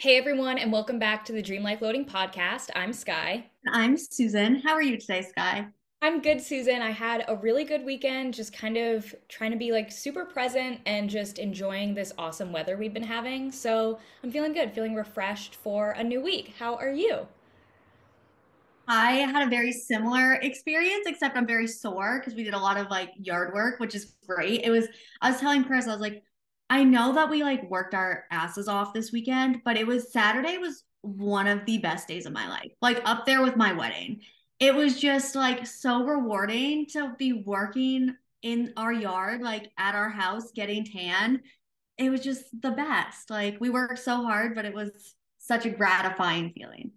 Hey everyone, and welcome back to the Dream Life Loading podcast. I'm Skye. I'm Susan. How are you today, Skye? I'm good, Susan. I had a really good weekend, just kind of trying to be like super present and just enjoying this awesome weather we've been having. So I'm feeling good, feeling refreshed for a new week. How are you? I had a very similar experience, except I'm very sore because we did a lot of like yard work, which is great. I was telling Chris, I was like, I know that we like worked our asses off this weekend, but Saturday was one of the best days of my life, like up there with my wedding. It was just like so rewarding to be working in our yard, like at our house, getting tan. It was just the best. Like we worked so hard, but it was such a gratifying feeling.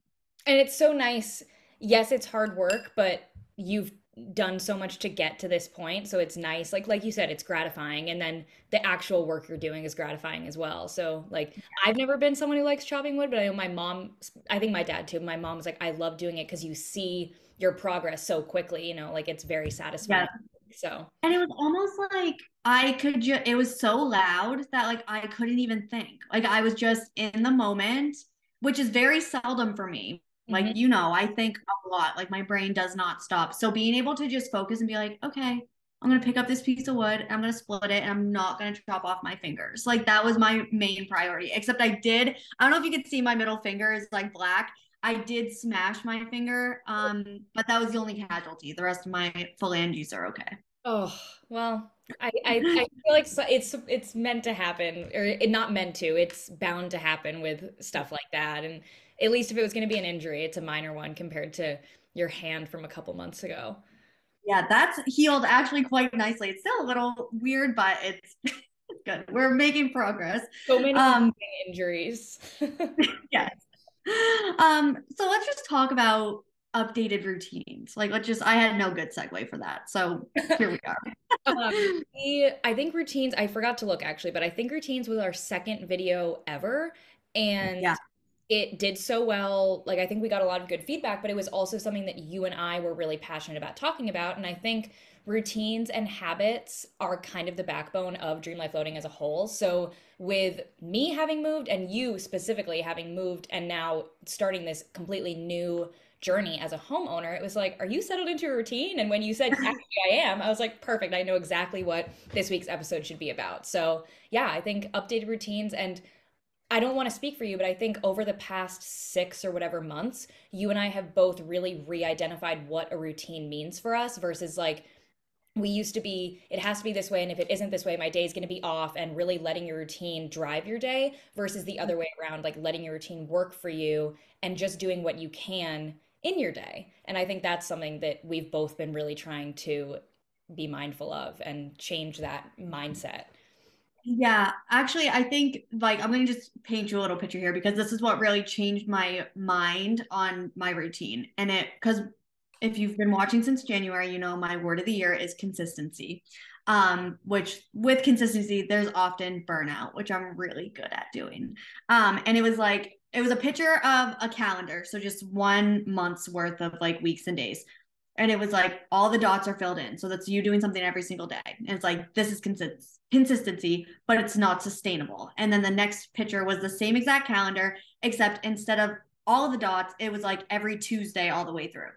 And it's so nice. Yes, it's hard work, but you've done so much to get to this point. So it's nice. Like you said, it's gratifying. And then the actual work you're doing is gratifying as well. So like I've never been someone who likes chopping wood, but I know my mom, I think my dad too. My mom was like, I love doing it because you see your progress so quickly, like it's very Yeah. satisfying. So And it was almost like I could just, it was so loud that like I couldn't even think. Like I was just in the moment, which is very seldom for me. Like, mhm. I think a lot. Like my brain does not stop. So being able to just focus and be like, okay, I'm going to pick up this piece of wood, I'm going to split it, and I'm not going to chop off my fingers. Like that was my main priority. Except I don't know if you could see my middle finger is like black. I did smash my finger, but that was the only casualty. The rest of my phalanges are okay. Oh, well, I feel like it's meant to happen, or it not meant to. It's bound to happen with stuff like that. And at least if it was going to be an injury, it's a minor one compared to your hand from a couple months ago. Yeah, that's healed actually quite nicely. It's still a little weird, but it's it's good. We're making progress. So many Um, injuries. yes. So let's just talk about updated routines. Like I had no good segue for that. So here we are. I think routines, I forgot to look actually, but I think routines was our second video ever. And Yeah. it did so well. Like, I think we got a lot of good feedback, but it was also something that you and I were really passionate about talking about. And I think routines and habits are kind of the backbone of Dream Life Loading as a whole. So, with me having moved and you specifically having moved and now starting this completely new journey as a homeowner, it was like, are you settled into a routine? And when you said, actually, I am, I was like, perfect. I know exactly what this week's episode should be about. So, yeah, I think updated routines and I don't want to speak for you, but I think over the past 6 or whatever months, you and I have both really re-identified what a routine means for us versus like we used to be, it has to be this way. And if it isn't this way, my day is going to be off and really letting your routine drive your day versus the other way around, like letting your routine work for you and just doing what you can in your day. And I think that's something that we've both been really trying to be mindful of and change that mindset. Yeah, actually, I think like I'm gonna just paint you a little picture here because this is what really changed my mind on my routine. And because if you've been watching since January, you know my word of the year is consistency. Which with consistency, there's often burnout, which I'm really good at doing. And it was a picture of a calendar, so just 1 month's worth of like weeks and days. And it was like all the dots are filled in. So that's you doing something every single day. And it's like, this is consistency, but it's not sustainable. And then the next picture was the same exact calendar, except instead of all of the dots, it was like every Tuesday all the way through.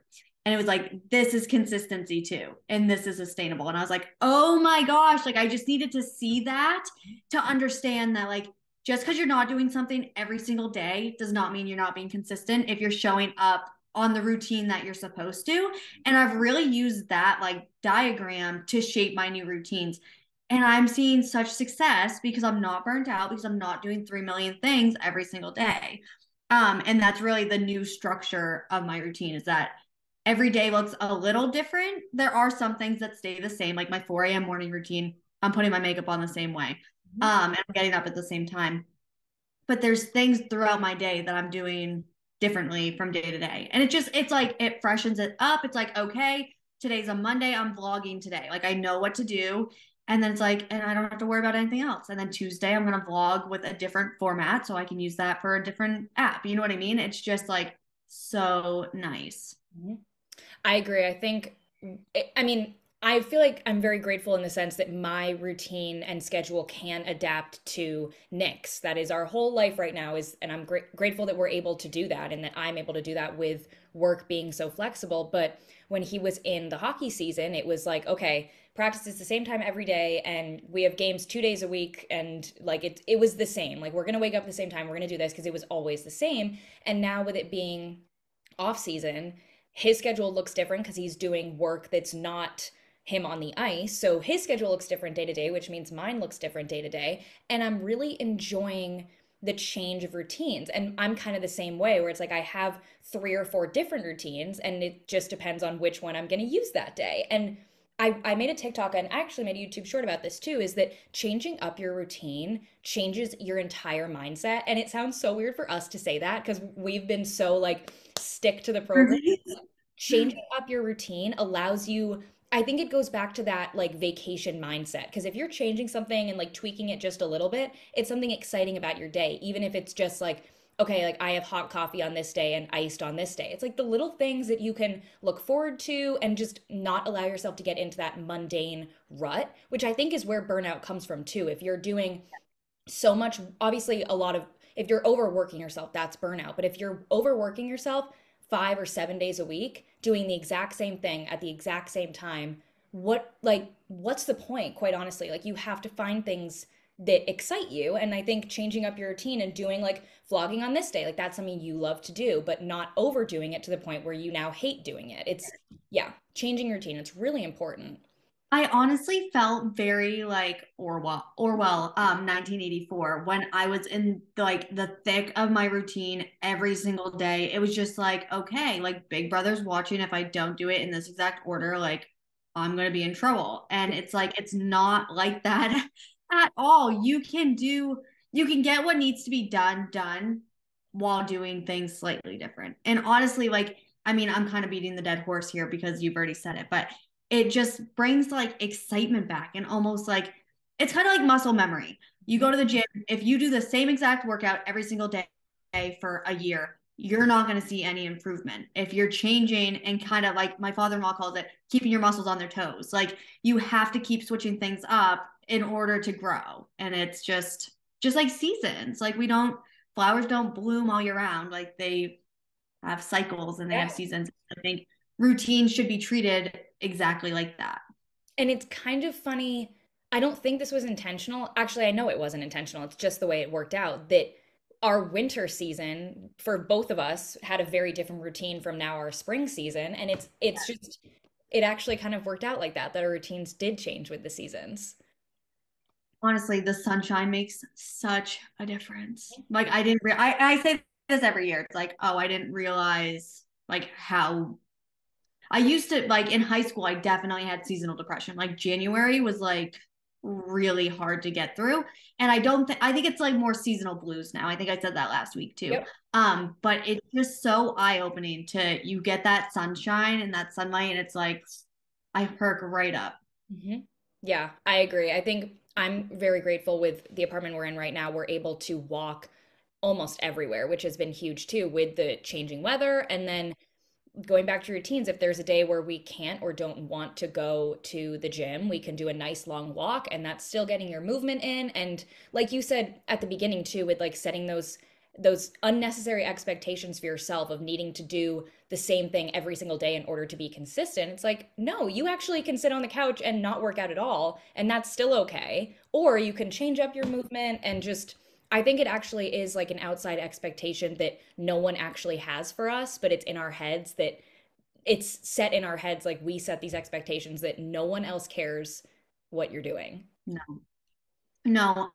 And it was like, this is consistency too. And this is sustainable. And I was like, oh my gosh, like I just needed to see that to understand that, like, just because you're not doing something every single day does not mean you're not being consistent if you're showing up on the routine that you're supposed to. And I've really used that like diagram to shape my new routines. And I'm seeing such success because I'm not burnt out, because I'm not doing 3 million things every single day. And that's really the new structure of my routine is that every day looks a little different. There are some things that stay the same, like my 4 a.m. morning routine. I'm putting my makeup on the same way. And I'm getting up at the same time. But there's things throughout my day that I'm doing differently from day to day. And it's like it freshens it up. It's like, okay, today's a Monday, I'm vlogging today. Like I know what to do. And then it's like, and I don't have to worry about anything else. And then Tuesday, I'm going to vlog with a different format so I can use that for a different app. You know what I mean? It's just like so nice. Mhm. I agree. I think, I mean, I feel like I'm very grateful in the sense that my routine and schedule can adapt to Nick's. That is our whole life right now is, and I'm grateful that we're able to do that and that I'm able to do that with work being so flexible. But when he was in the hockey season, it was like, okay, practice is the same time every day and we have games 2 days a week and like it was the same. Like we're gonna wake up at the same time, we're gonna do this because it was always the same. And now with it being off season, his schedule looks different because he's doing work that's not him on the ice. So his schedule looks different day to day, which means mine looks different day to day. And I'm really enjoying the change of routines. And I'm kind of the same way where it's like I have 3 or 4 different routines and it just depends on which one I'm going to use that day. And I made a TikTok and I actually made a YouTube short about this too, is that changing up your routine changes your entire mindset. And it sounds so weird for us to say that because we've been so like stick to the program. Changing up your routine allows you, I think it goes back to that like vacation mindset because if you're changing something and like tweaking it just a little bit, it's something exciting about your day, even if it's just like, okay, like I have hot coffee on this day and iced on this day. It's like the little things that you can look forward to and just not allow yourself to get into that mundane rut, which I think is where burnout comes from too. If you're doing so much, obviously a lot of, if you're overworking yourself, that's burnout. But if you're overworking yourself 5 or 7 days a week, doing the exact same thing at the exact same time, what's the point, quite honestly? Like you have to find things that excite you. And I think changing up your routine and doing like vlogging on this day, like that's something you love to do, but not overdoing it to the point where you now hate doing it. It's, yeah, changing your routine. It's really important. I honestly felt very like Orwell, 1984, when I was in like the thick of my routine every single day. It was just like, okay, like Big Brother's watching. If I don't do it in this exact order, like I'm gonna be in trouble. And it's like it's not like that at all. You can get what needs to be done while doing things slightly different. And honestly, like I mean, I'm kind of beating the dead horse here because you've already said it, but it just brings like excitement back and almost like it's kind of like muscle memory. You go to the gym, if you do the same exact workout every single day for a year, you're not going to see any improvement. If you're changing and kind of like my father-in-law calls it, keeping your muscles on their toes, like you have to keep switching things up in order to grow. And it's just like seasons. Like flowers don't bloom all year round. Like they have cycles and they have Yeah. seasons. I think routine should be treated exactly like that. And it's kind of funny. I don't think this was intentional. Actually, I know it wasn't intentional. It's just the way it worked out that our winter season for both of us had a very different routine from now our spring season. And it's just it actually kind of worked out like that, that our routines did change with the seasons. Honestly, the sunshine makes such a difference. Like I didn't I say this every year. It's like, oh, I didn't realize like how I used to like in high school, I definitely had seasonal depression. Like January was like really hard to get through. And I think it's like more seasonal blues now. I think I said that last week too. Yep. But it's just so eye-opening to you get that sunshine and that sunlight, and it's like I perk right up. hmm Yeah, I agree. I think I'm very grateful with the apartment we're in right now. We're able to walk almost everywhere, which has been huge too with the changing weather. And then going back to routines, if there's a day where we can't or don't want to go to the gym, we can do a nice long walk and that's still getting your movement in. And like you said at the beginning too, with like setting those unnecessary expectations for yourself of needing to do the same thing every single day in order to be consistent. It's like, no, you actually can sit on the couch and not work out at all, and that's still okay. Or you can change up your movement and just I think it actually is like an outside expectation that no one actually has for us, but it's in our heads that it's set in our heads like we set these expectations that no one else cares what you're doing. No. No.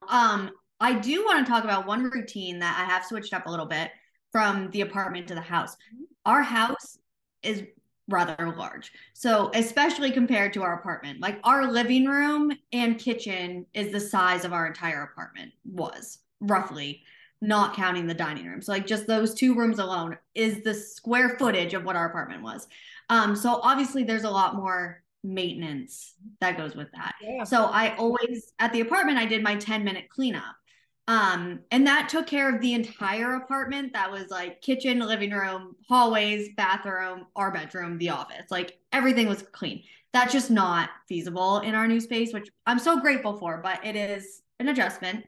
I do want to talk about one routine that I have switched up a little bit from the apartment to the house. Our house is rather large. So, especially compared to our apartment, like our living room and kitchen is the size of our entire apartment was roughly, not counting the dining room. So, like just those two rooms alone is the square footage of what our apartment was. So obviously there's a lot more maintenance that goes with that. Yeah. So I always at the apartment I did my 10-minute cleanup. And that took care of the entire apartment. That was like kitchen, living room, hallways, bathroom, our bedroom, the office. Like everything was clean. That's just not feasible in our new space, which I'm so grateful for, but it is an adjustment.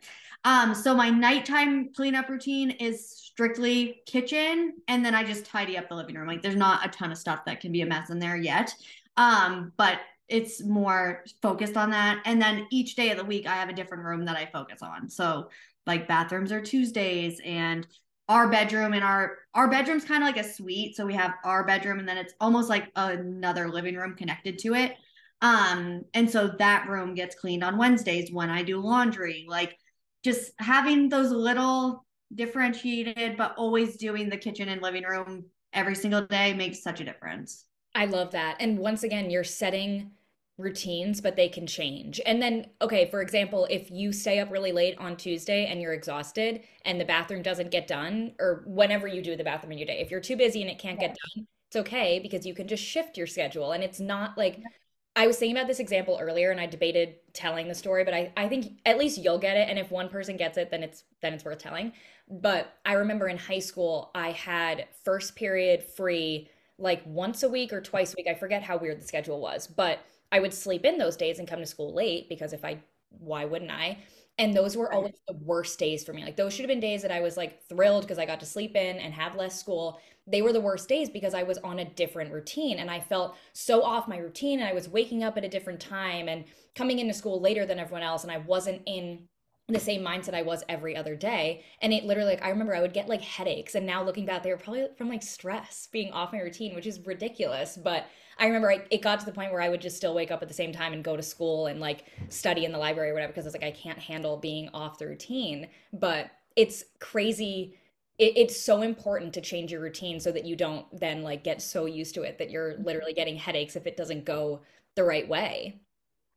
So my nighttime cleanup routine is strictly kitchen, and then I just tidy up the living room. Like there's not a ton of stuff that can be a mess in there yet. But it's more focused on that. And then each day of the week, I have a different room that I focus on. So like bathrooms are Tuesdays, and our bedroom's kind of like a suite. So we have our bedroom, and then it's almost like another living room connected to it. And so that room gets cleaned on Wednesdays when I do laundry. Like just having those little differentiated, but always doing the kitchen and living room every single day makes such a difference. I love that. And once again, you're setting routines, but they can change. And then, okay, for example, if you stay up really late on Tuesday and you're exhausted and the bathroom doesn't get done, or whenever you do the bathroom in your day, if you're too busy and it can't get done, it's okay because you can just shift your schedule. And it's not like I was thinking about this example earlier and I debated telling the story, but I think at least you'll get it. And if one person gets it, then it's worth telling. But I remember in high school, I had first period free like once a week or twice a week. I forget how weird the schedule was, but I would sleep in those days and come to school late because why wouldn't I? And those were always the worst days for me. Like those should have been days that I was like thrilled because I got to sleep in and have less school. They were the worst days because I was on a different routine and I felt so off my routine and I was waking up at a different time and coming into school later than everyone else and I wasn't in the same mindset I was every other day. And it literally, like, I remember I would get like headaches. And now looking back, they were probably from like stress, being off my routine, which is ridiculous. But I remember it got to the point where I would just still wake up at the same time and go to school and like study in the library or whatever, because it's like I can't handle being off the routine. But it's crazy. It's so important to change your routine so that you don't then like get so used to it that you're literally getting headaches if it doesn't go the right way.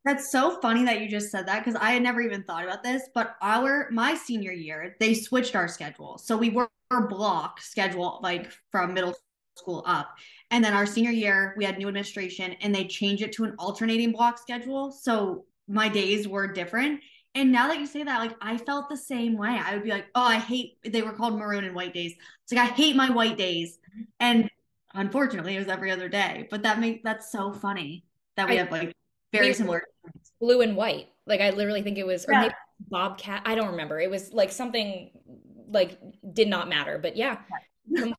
That's so funny that you just said that because I had never even thought about this. But my senior year, they switched our schedule. So we were block schedule like from middle school up. And then our senior year, we had new administration and they changed it to an alternating block schedule. So my days were different. And now that you say that, like I felt the same way. I would be like, oh, I hate they were called maroon and white days. It's like I hate my white days. And unfortunately it was every other day. But that's so funny that we I have like we very similar. blue and white. Like I literally think it was, or Yeah. maybe Bobcat. I don't remember. It was like something like did not matter. But yeah,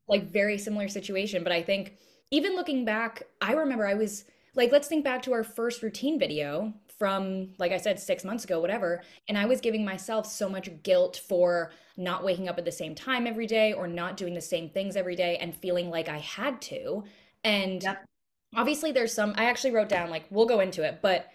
like very similar situation. But I think even looking back, I remember I was like, let's think back to our first routine video from, like I said, 6 months ago, whatever. And I was giving myself so much guilt for not waking up at the same time every day or not doing the same things every day and feeling like I had to. And Yep. obviously there's some, I actually wrote down, like, we'll go into it, but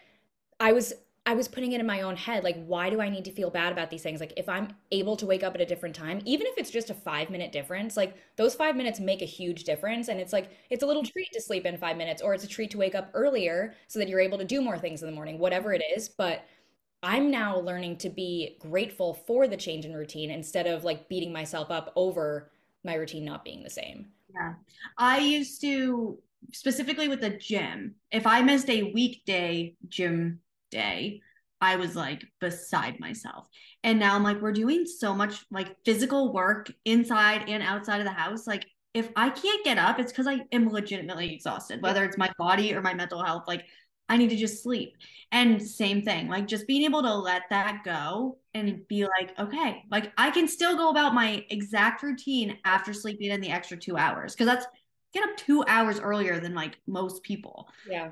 I was I was putting it in my own head, like, why do I need to feel bad about these things? Like, if I'm able to wake up at a different time, even if it's just a 5 minute difference, like those 5 minutes make a huge difference. And it's like it's a little treat to sleep in 5 minutes, or it's a treat to wake up earlier so that you're able to do more things in the morning, whatever it is. But I'm now learning to be grateful for the change in routine instead of like beating myself up over my routine not being the same. Yeah. I used to, specifically with the gym, if I missed a weekday gym day, I was like beside myself. And now I'm like, we're doing so much like physical work inside and outside of the house. Like, if I can't get up, it's because I am legitimately exhausted, Yeah. whether it's my body or my mental health. Like, I need to just sleep. And same thing, like just being able to let that go and be like, okay, like I can still go about my exact routine after sleeping in the extra 2 hours. Cause that's get up 2 hours earlier than like most people. Yeah.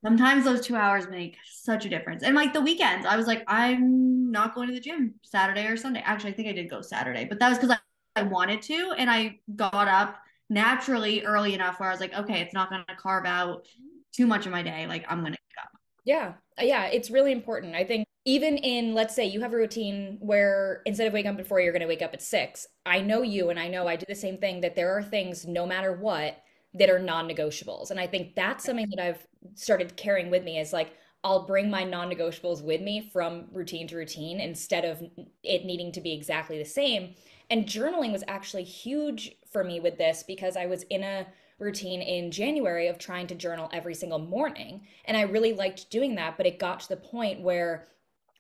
Sometimes those 2 hours make such a difference. And like the weekends, I was like, I'm not going to the gym Saturday or Sunday. Actually, I think I did go Saturday, but that was because I wanted to. And I got up naturally early enough where I was like, okay, it's not going to carve out too much of my day. Like I'm going to get up. Yeah. Yeah. It's really important. I think even in, let's say you have a routine where instead of waking up at 4, you're going to wake up at 6. I know you, and I know I do the same thing, that there are things, no matter what, that are non-negotiables. And I think that's something that I've started carrying with me is like, I'll bring my non-negotiables with me from routine to routine instead of it needing to be exactly the same. And journaling was actually huge for me with this because I was in a routine in January of trying to journal every single morning. And I really liked doing that, but it got to the point where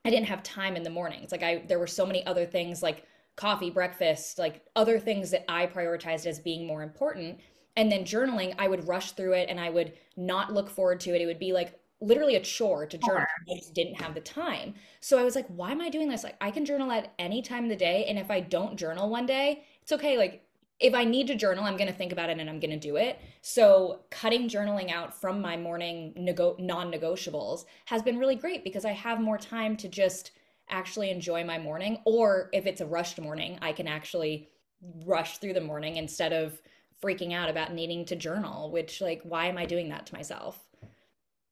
I didn't have time in the mornings. Like there were so many other things like coffee, breakfast, like other things that I prioritized as being more important. And then journaling, I would rush through it and I would not look forward to it. It would be like literally a chore to journal. Sure. I just didn't have the time. So I was like, why am I doing this? Like, I can journal at any time of the day. And if I don't journal one day, it's okay. Like, if I need to journal, I'm going to think about it and I'm going to do it. So cutting journaling out from my morning non-negotiables has been really great because I have more time to just actually enjoy my morning. Or if it's a rushed morning, I can actually rush through the morning instead of freaking out about needing to journal, which, like, why am I doing that to myself?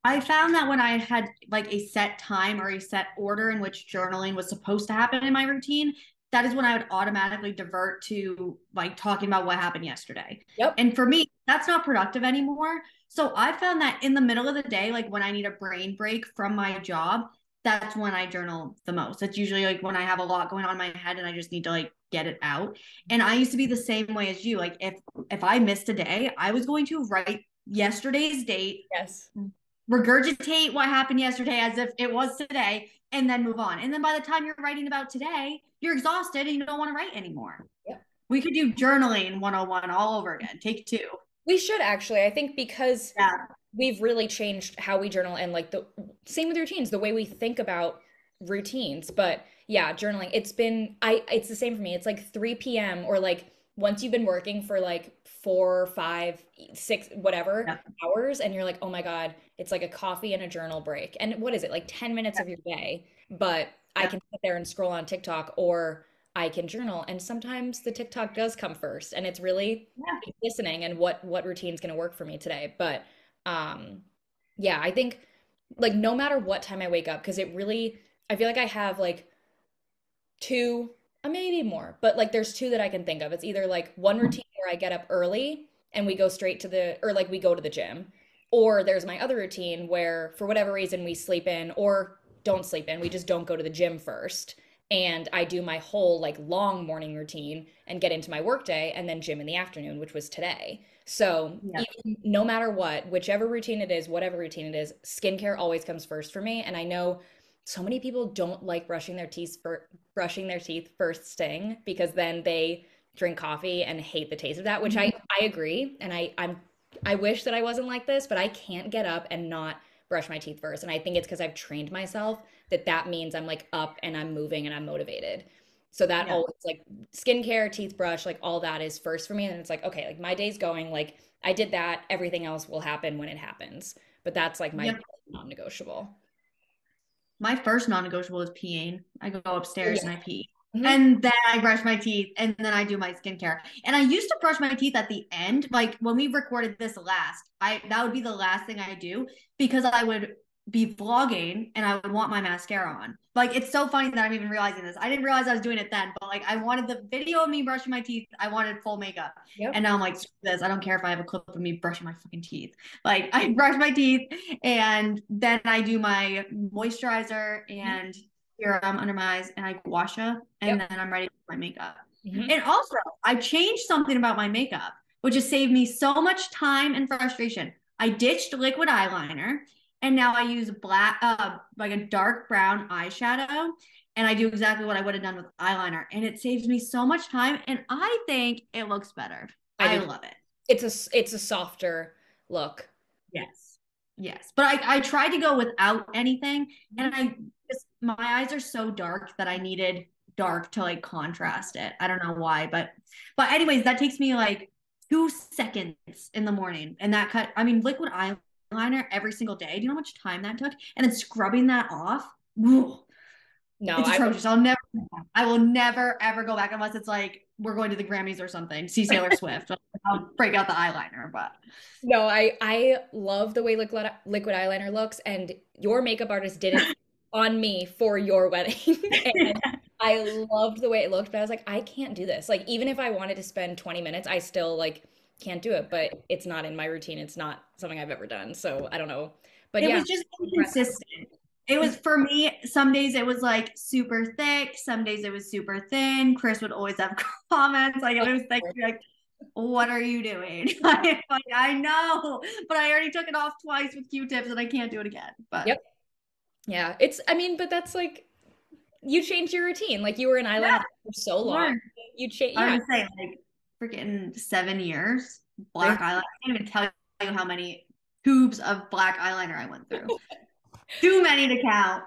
I found that when I had like a set time or a set order in which journaling was supposed to happen in my routine, that is when I would automatically divert to like talking about what happened yesterday. Yep. And for me, that's not productive anymore. So I found that in the middle of the day, like when I need a brain break from my job, that's when I journal the most. It's usually like when I have a lot going on in my head and I just need to like get it out. And I used to be the same way as you. Like if I missed a day, I was going to write yesterday's date, Yes. regurgitate what happened yesterday as if it was today, and then move on. And then by the time you're writing about today, you're exhausted and you don't want to write anymore. Yep. We could do journaling 101 all over again. Take two. We should actually. I think because Yeah. we've really changed how we journal and like the same with routines, the way we think about routines. But yeah, journaling, it's the same for me. It's like 3 p.m. or like once you've been working for like 4, 5, 6, whatever Yeah. hours, and you're like, oh my God, it's like a coffee and a journal break. And what is it, like 10 minutes of your day? But I Yeah. can sit there and scroll on TikTok or I can journal. And sometimes the TikTok does come first, and it's really Yeah. listening and what routine's going to work for me today. But um, yeah, I think like no matter what time I wake up, because it really, I feel like I have like two, maybe more, but like there's two that I can think of. It's either like one routine where I get up early and we go straight to or like we go to the gym, or there's my other routine where for whatever reason we sleep in or don't sleep in, we just don't go to the gym first. And I do my whole like long morning routine and get into my workday and then gym in the afternoon, which was today. So Yeah. even, no matter what, whichever routine it is, whatever routine it is, skincare always comes first for me. And I know so many people don't like brushing their teeth first thing because then they drink coffee and hate the taste of that, which I agree. And I wish that I wasn't like this, but I can't get up and not brush my teeth first. And I think it's because I've trained myself that that means I'm like up and I'm moving and I'm motivated. So that Yeah. always like skincare, teeth brush, like all that is first for me. And it's like, okay, like my day's going, like I did that, everything else will happen when it happens. But that's like my Yep. non-negotiable. My first non-negotiable is peeing. I go Oh, upstairs yeah. and I pee. Mhm. And then I brush my teeth and then I do my skincare. And I used to brush my teeth at the end. Like when we recorded this last, I that would be the last thing I do because I would be vlogging and I would want my mascara on. Like it's so funny that I'm even realizing this. I didn't realize I was doing it then, but like I wanted the video of me brushing my teeth. I wanted full makeup. Yep. And now I'm like, screw this. I don't care if I have a clip of me brushing my fucking teeth. Like I brush my teeth and then I do my moisturizer Mhm. and serum under my eyes and I gua sha and Yep. then I'm ready for my makeup. Hmm. And also, I changed something about my makeup, which has saved me so much time and frustration. I ditched liquid eyeliner and now I use black, like a dark brown eyeshadow. And I do exactly what I would have done with eyeliner. And it saves me so much time. And I think it looks better. I I do. love it. It's a softer look. Yes. Yes. But I tried to go without anything and Mhm. I just my eyes are so dark that I needed dark to like contrast it. I don't know why, but anyways, that takes me like 2 seconds in the morning. And that cut I mean liquid eyeliner every single day. Do you know how much time that took? And then scrubbing that off. Ugh, No, it's I atrocious. I will never ever go back unless it's like we're going to the Grammys or something. See Taylor Swift. I'll break out the eyeliner, but no, I love the way liquid eyeliner looks, and your makeup artist did it on me for your wedding, and I loved the way it looked. But I was like, I can't do this. Like, even if I wanted to spend 20 minutes, I still like can't do it. But it's not in my routine. It's not something I've ever done. So I don't know. But it yeah, was just impressive. inconsistent. It was for me, some days it was like super thick, some days it was super thin. Chris would always have comments like it was like, what are you doing? Like, I know, but I already took it off twice with Q-tips and I can't do it again. But Yep. Yeah. I mean, but that's like you changed your routine. Like you were an eyeliner yeah, for so long. sure. You change. I Yeah. would say like freaking 7 years. black eyeliner. I can't even tell you how many tubes of black eyeliner I went through. Too many to count.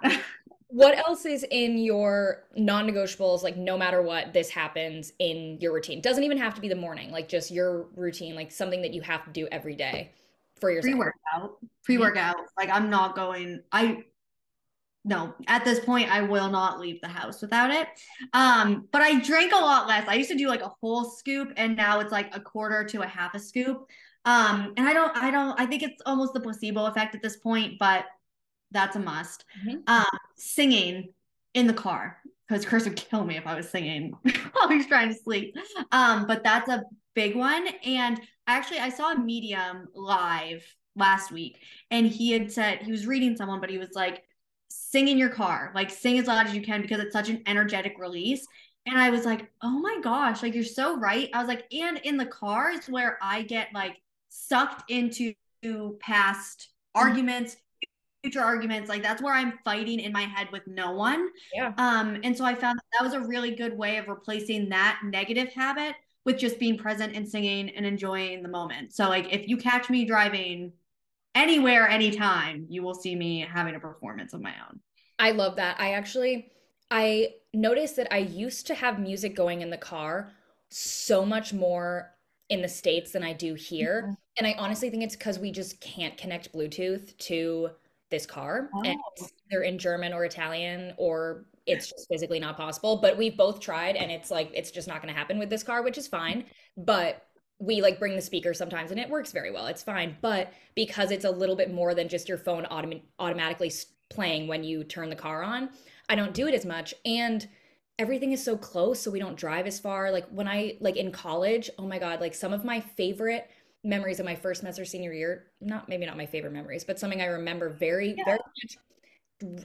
What else is in your non-negotiables, like no matter what, this happens in your routine? Doesn't even have to be the morning, like just your routine, like something that you have to do every day for yourself. Pre-workout. Mhm. Pre-workout. Like I'm not going, I no, at this point I will not leave the house without it. But I drink a lot less. I used to do like a whole scoop and now it's like a quarter to a half a scoop. And I think it's almost the placebo effect at this point, but that's a must. Mhm. Um, Singing in the car because Chris would kill me if I was singing while he's trying to sleep. But that's a big one. And actually, I saw a medium live last week, and he had said he was reading someone, but he was like, "Sing in your car, like sing as loud as you can because it's such an energetic release." And I was like, "Oh my gosh, like you're so right." I was like, "And in the car is where I get like sucked into past Mhm. arguments, future arguments. Like that's where I'm fighting in my head with no one." Yeah. And so I found that was a really good way of replacing that negative habit with just being present and singing and enjoying the moment. So like if you catch me driving anywhere, anytime, you will see me having a performance of my own. I love that. I noticed that I used to have music going in the car so much more in the States than I do here. And I honestly think it's because we just can't connect Bluetooth to this car. And Oh, it's either in German or Italian, or it's just physically not possible. But we've both tried, and it's like, it's just not going to happen with this car, which is fine. But we like bring the speaker sometimes and it works very well. It's fine. But because it's a little bit more than just your phone automatically playing when you turn the car on, I don't do it as much. And everything is so close, so we don't drive as far. Like when I like in college, oh my God, like some of my favorite memories of my first semester senior year, not maybe not my favorite memories, but something I remember very, very much.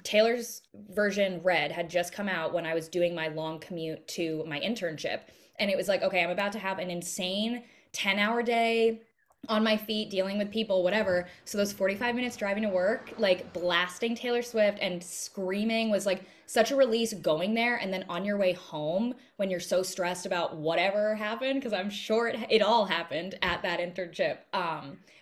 Taylor's version Red had just come out when I was doing my long commute to my internship. And it was like, okay, I'm about to have an insane 10-hour day on my feet, dealing with people, whatever. So those 45 minutes driving to work, like blasting Taylor Swift and screaming was like such a release going there. And then on your way home, when you're so stressed about whatever happened, because I'm sure it all happened at that internship,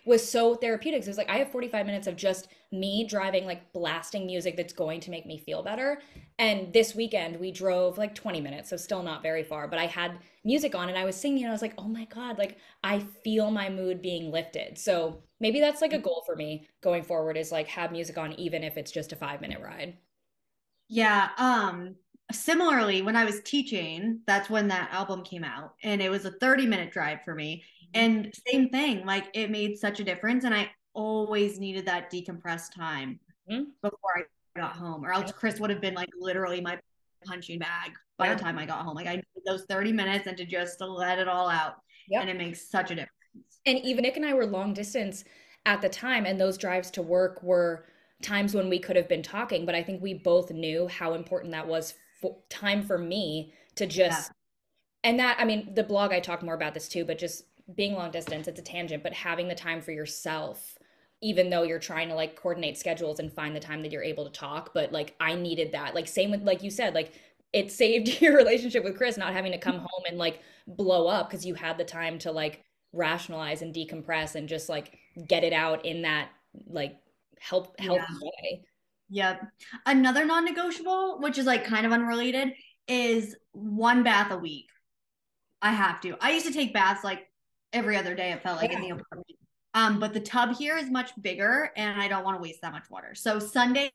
was so therapeutic. So it was like, I have 45 minutes of just me driving, like blasting music that's going to make me feel better. And this weekend we drove like 20 minutes, so still not very far, but I had music on and I was singing and I was like, oh my God, like I feel my mood being lifted. So maybe that's like a goal for me going forward, is like have music on even if it's just a 5-minute ride. yeah. Similarly, when I was teaching, that's when that album came out, and it was a 30-minute drive for me. And same thing, like it made such a difference. And I always needed that decompressed time Mhm. before I got home, or else Chris would have been like literally my punching bag by the Yeah. time I got home. Like I needed those 30 minutes and to just to let it all out. And Yep. it makes such a difference. And even Nick and I were long distance at the time, and those drives to work were times when we could have been talking, but I think we both knew how important that was for time for me to Yeah. just, and that, I mean, the blog, I talk more about this too, but just being long distance, it's a tangent, but having the time for yourself, even though you're trying to like coordinate schedules and find the time that you're able to talk. But like, I needed that. Like, same with, like you said, like, it saved your relationship with Chris not having to come home and like blow up because you had the time to like rationalize and decompress and just like get it out in that like Yeah. healthy way. Yep. Another non-negotiable, which is like kind of unrelated, is one bath a week. I have to. I used to take baths like every other day, it felt like in Yeah. the apartment. But the tub here is much bigger and I don't want to waste that much water. So Sundays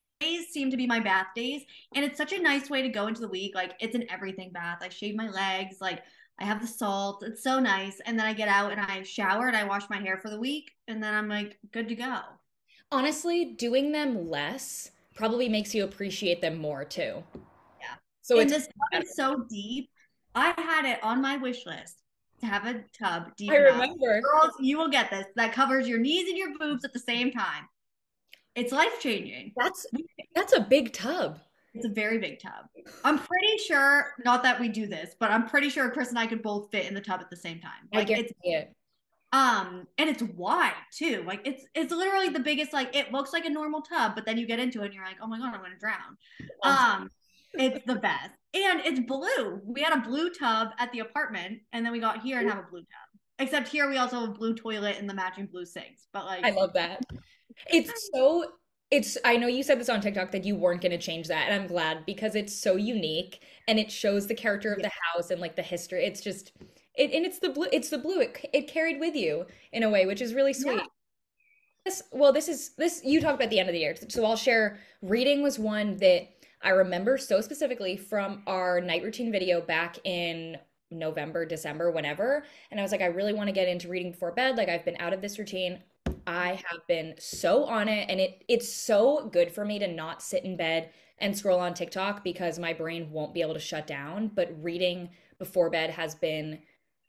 seem to be my bath days. And it's such a nice way to go into the week. Like it's an everything bath. I shave my legs, like I have the salt. It's so nice. And then I get out and I shower and I wash my hair for the week. And then I'm like good to go. Honestly, doing them less probably makes you appreciate them more too. So Yeah. And it's this tub better. is so deep. I had it on my wish list to have a tub I deep enough. remember. Girls, you will get this. That covers your knees and your boobs at the same time. It's life changing. That's that's a big tub. It's a very big tub. I'm pretty sure, not that we do this, but I'm pretty sure Chris and I could both fit in the tub at the same time. I Like guarantee it's it. and it's wide too. Like it's literally the biggest, like it looks like a normal tub, but then you get into it and you're like, oh my God, I'm gonna drown. Um, it's the best. And it's blue. We had a blue tub at the apartment, and then we got here and have a blue tub. Except here we also have blue toilet and the matching blue sinks. But I like, love that. It's so it's I know you said this on TikTok that you weren't going to change that, and I'm glad because it's so unique and it shows the character of yeah, the house and like the history. It's just it and it's the blue. It carried with you in a way, which is really yeah. sweet. This you talked about the end of the year. So I'll share reading was one that I remember so specifically from our night routine video back in November, December, whenever. And I was like, I really want to get into reading before bed. Like I've been out of this routine. I have been so on it and it's so good for me to not sit in bed and scroll on TikTok because my brain won't be able to shut down. But reading before bed has been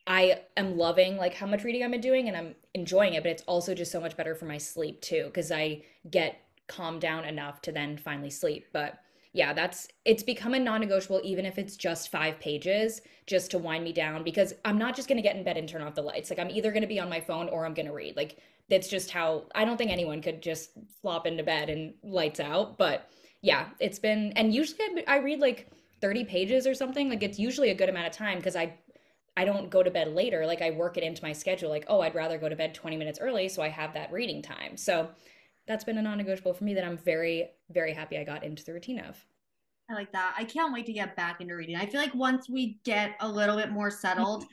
I am loving like how much reading I've been doing and I'm enjoying it, but it's also just so much better for my sleep too because I get calmed down enough to then finally sleep. But yeah, it's become a non-negotiable even if it's just 5 pages just to wind me down because I'm not just going to get in bed and turn off the lights. Like I'm either going to be on my phone or I'm going to read. Like that's just how I don't think anyone could just flop into bed and lights out, but yeah, it's been and usually I read like 30 pages or something. Like it's usually a good amount of time because I don't go to bed later. Like I work it into my schedule. Like, oh, I'd rather go to bed 20 minutes early so I have that reading time. So that's been a non-negotiable for me that I'm very, very happy I got into the routine of. I like that. I can't wait to get back into reading. I feel like once we get a little bit more settled,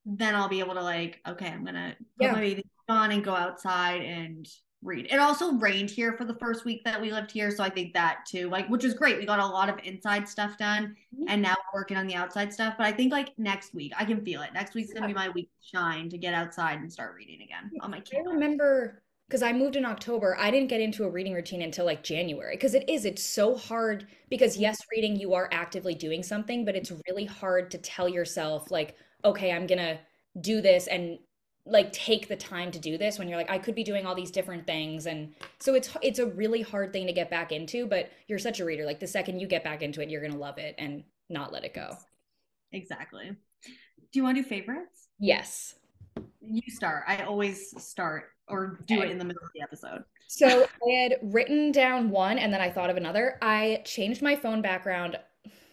then I'll be able to like, okay, I'm gonna put Yeah. my bathing suit on and go outside and read. It also rained here for the first week that we lived here, so I think that too, like, which is great. We got a lot of inside stuff done, and now we're working on the outside stuff. But I think like next week, I can feel it. Next week's gonna be my week to shine to get outside and start reading again on my I Kindle. remember because I moved in October, I didn't get into a reading routine until like January because it's so hard because yes, reading you are actively doing something, but it's really hard to tell yourself like, okay, I'm gonna do this and like take the time to do this when you're like, I could be doing all these different things. And so it's a really hard thing to get back into, but you're such a reader. Like the second you get back into it, you're gonna love it and not let it go. Exactly. Do you want to do favorites? Yes. You start. I always start or do it Okay. in the middle of the episode. So I had written down one and then I thought of another. I changed my phone background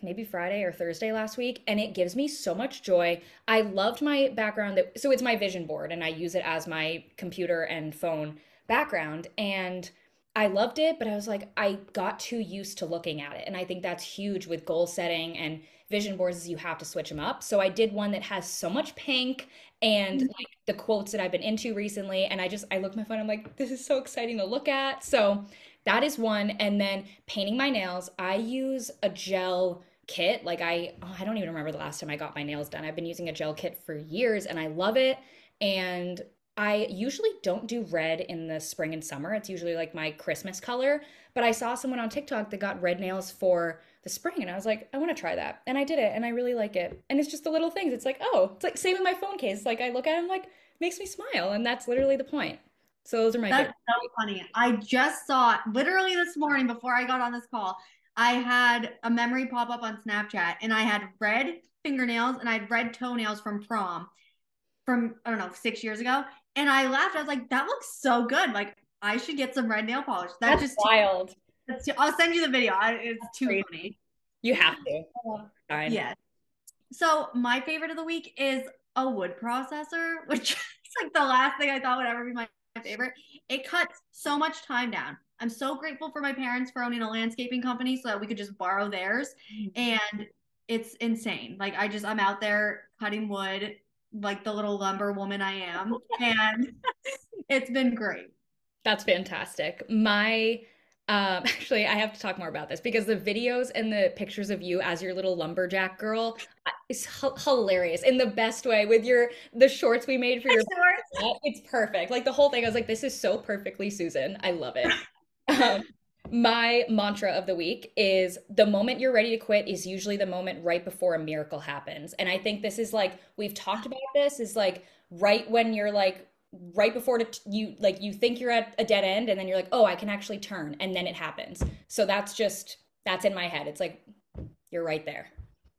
maybe Friday or Thursday last week, and it gives me so much joy. I loved my background so it's my vision board and I use it as my computer and phone background. And I loved it, but I was like, I got too used to looking at it. And I think that's huge with goal setting and vision boards is you have to switch them up. So I did one that has so much pink and like the quotes that I've been into recently. And I look at my phone, I'm like, this is so exciting to look at. So that is one. And then painting my nails, I use a gel kit. Like I don't even remember the last time I got my nails done. I've been using a gel kit for years and I love it. And I usually don't do red in the spring and summer. It's usually like my Christmas color. But I saw someone on TikTok that got red nails for the spring and I was like, I want to try that. And I did it and I really like it. And it's just the little things. It's like, oh, it's like same with my phone case. Like I look at it and like makes me smile and that's literally the point. So those are my That's favorite. so funny. I just saw it literally this morning before I got on this call. I had a memory pop up on Snapchat and I had red fingernails and I had red toenails from prom from, I don't know, 6 years ago. And I laughed. I was like, that looks so good. Like, I should get some red nail polish. That That's just, wild. I'll send you the video. It's too Crazy. funny. You have to. Fine. Yeah. So my favorite of the week is a wood processor, which is like the last thing I thought would ever be my favorite. It cuts so much time down. I'm so grateful for my parents for owning a landscaping company so that we could just borrow theirs. And it's insane. Like I'm out there cutting wood like the little lumber woman I am. And it's been great. That's fantastic. My actually I have to talk more about this because the videos and the pictures of you as your little lumberjack girl is hilarious in the best way with your the shorts we made for your it's perfect. Like the whole thing I was like this is so perfectly Susan. I love it. Um, my mantra of the week is the moment you're ready to quit is usually the moment right before a miracle happens. And I think this is like we've talked about this is like right when you're like right before you like you think you're at a dead end and then you're like, "Oh, I can actually turn." And then it happens. So that's in my head. It's like you're right there.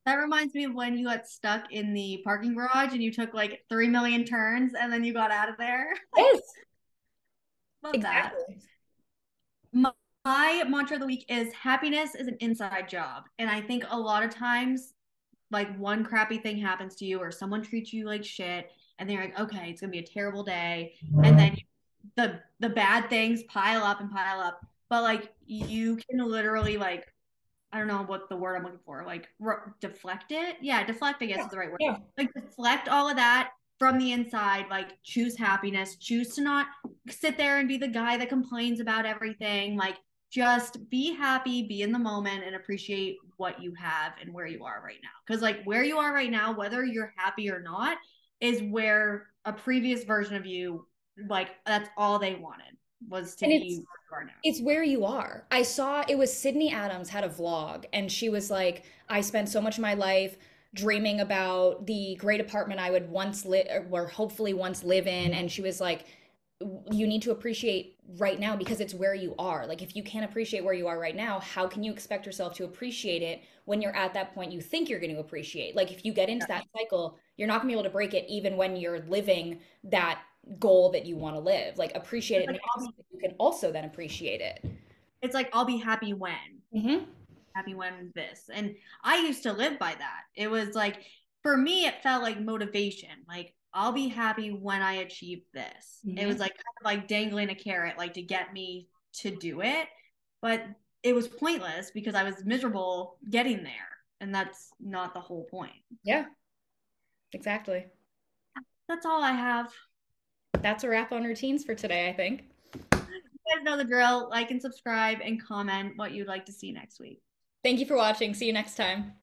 That reminds me of when you got stuck in the parking garage and you took like 3 million turns and then you got out of there. Yes, Love that. exactly. My mantra of the week is happiness is an inside job. And I think a lot of times, like one crappy thing happens to you or someone treats you like shit, and they're like, okay, it's gonna be a terrible day, and then the bad things pile up and pile up. But like you can literally like I don't know what the word I'm looking for, like deflect it. Yeah, deflect, I guess Yeah. is the right word. Yeah. Like deflect all of that from the inside, like choose happiness, choose to not sit there and be the guy that complains about everything. Like just be happy, be in the moment and appreciate what you have and where you are right now. Cause like where you are right now, whether you're happy or not, is where a previous version of you, like that's all they wanted was to And be where you are now. it's where you are. I saw it was Sydney Adams had a vlog and she was like, I spent so much of my life dreaming about the great apartment I would once live or hopefully once live in. And she was like, you need to appreciate right now because it's where you are. Like if you can't appreciate where you are right now, how can you expect yourself to appreciate it when you're at that point you think you're going to appreciate? Like if you get into that cycle, you're not going to be able to break it even when you're living that goal that you want to live. Like appreciate It's it like now so that you can also then appreciate it. I'll be happy when. Hmm. Happy when this. And I used to live by that. It was like, for me, it felt like motivation. Like, I'll be happy when I achieve this. It was Hmm. like kind of like dangling a carrot, like to get me to do it. But it was pointless because I was miserable getting there. And that's not the whole point. Yeah, exactly. That's all I have. That's a wrap on routines for today, I think. You guys know the drill. Like and subscribe and comment what you'd like to see next week. Thank you for watching. See you next time.